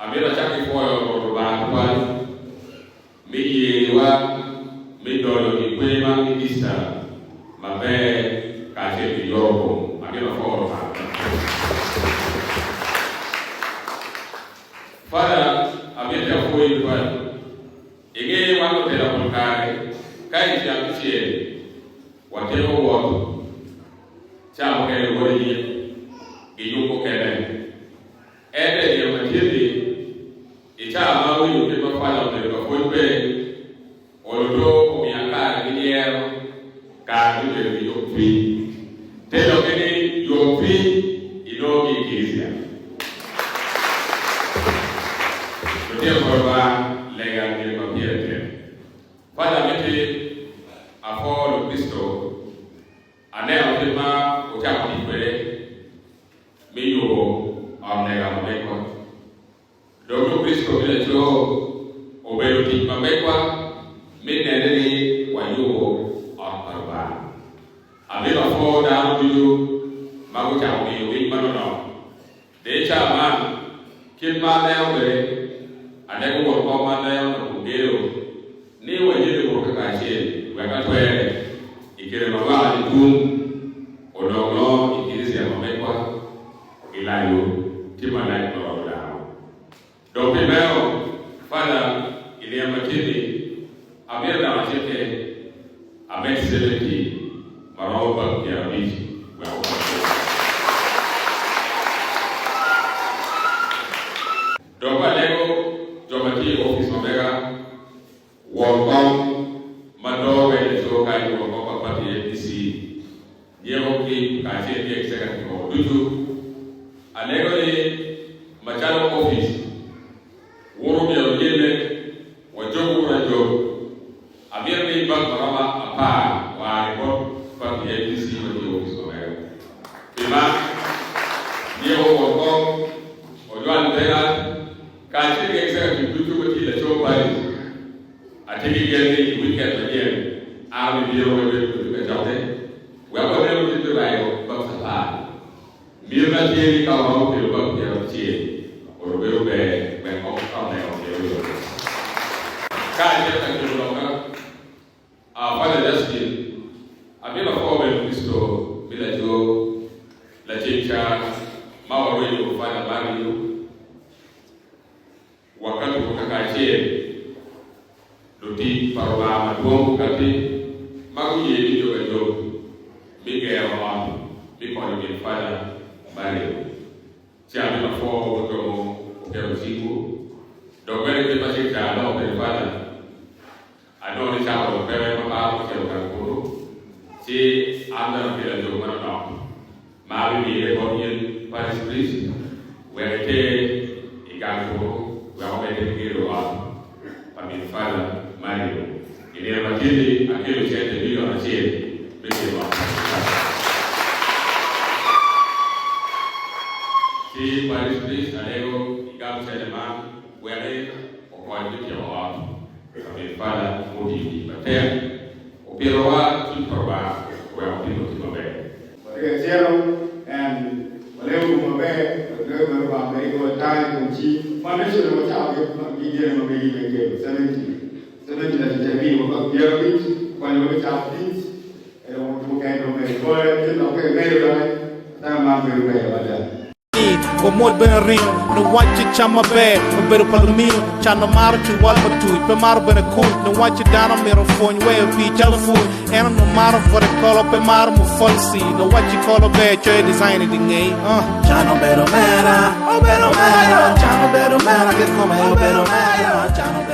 Amira chaki foyo to Batwa, Miwa, Midolo, Iquema, Midista, Mabe, Kache, Yoko, Amira for Father, Amira for you. Again, one of the Apolcari, Kai Jamchi, whatever water, Chamke, Wodi, Giyuko Kene, Ede, your material, Ichama, you give a father of the Bakonzo, although Miaka, Guinea, Cardu, your fee. Tell me your fee, you know it easier. Therefore, legal appear. Father, Mete, a fall of Christo, and now the man who can't be ready, me you are legal maker. Dodo Christo Villaggio, Obey Mamequa, Minelli, when you are Arba. A bit of fall down to you, Maguta, we Manono. The man, kill my elbow. And then we will come down to Gilbert. Near the Bokashi, where I wear it get a mobile boom or no law, it is a Mamequa, Eliu, Timberlake or down. Dr. Bell, Father, Ilia Matini, Amir Machete, Amet 70, Maroba, Beach, well. Dr. Lego. Jomati office Omega, Walcom, Mandor, and Soka, Walcom Party APC, Yeoki, Kashi, Executive of Dutu, Allegori, Machado office, Worumia Gilbert, Wajoku Rajo, Amirni Bagmarama, Apa, Waripot, Party APC, with the office Omega. Pima, Yeo Walcom, Ojuan Bernard. Can't executive do the show by I think again weekend again. I will be over to the job. We are going to the right of the Mirna Jerry come out to work here of chair or will be when on the Can't get a longer. Our father Justin, a bit of over Christo, Villaggio, La Chicha, Mauro, Father Bagyu. Wakati kukakachie Loti Parwa Madwongo Kati Maguye Video Gajo Miguel Wap Bikoni Gilfada Mario Chami na Fo Wotomo Okero Siku Dogwele Kipa Chika Alo Gilfada Adoni Chama Okere Mapa Okero Kankuru Si Amda Pila Jomana Nam Mabi Mire Bonian Paris Police Werte Igankuru we are going to get I mean, Father, Mario. In the Matili, I can't get the video on a chair. See, Paris, please, Alego, Igam Seneman, where or one with your heart. I mean, Father, Modi, Mater, Opiroa, Tutorba, where people to obey. And Malay Mabe, the government of America, time, Chi, financial was out of Indian Mabe, 70 that Jamie will be a bit when we have things, and want to get on the toilet, okay, very right, I'm very about that. Kwa mod ben ring no watch chama be o beru palmil chana mar tu wal batu pe mar ben ko no watch down on mero phone way fi telephone and no mar for the call pe mar mu falsi no watch call be che design di ngay chana beru mera o beru mera chana beru mera que come o beru mera chana